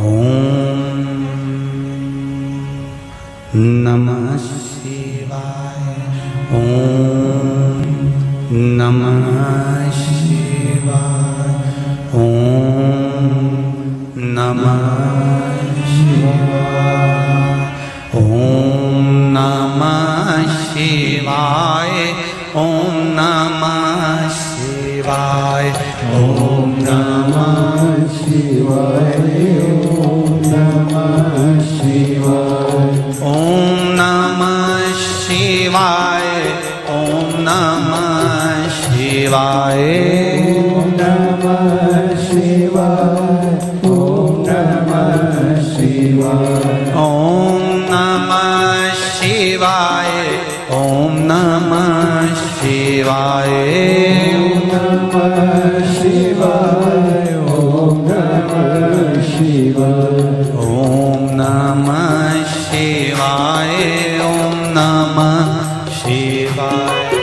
ઓમ નમઃ શિવાય. ઓમ નમઃ શિવાય. ઓમ નમઃ શિવાય. ઓમ નમઃ શિવાય. ઓમ નમઃ શિવાય. ઓમ નમઃ શિવાય. ઓમ નમઃ શિવાય. ઓમ નમઃ શિવાય. ઓમ નમઃ શિવાય. ઓમ નમઃ શિવાય. ઓમ નમઃ શિવાય. ઓમ નમઃ શિવાય.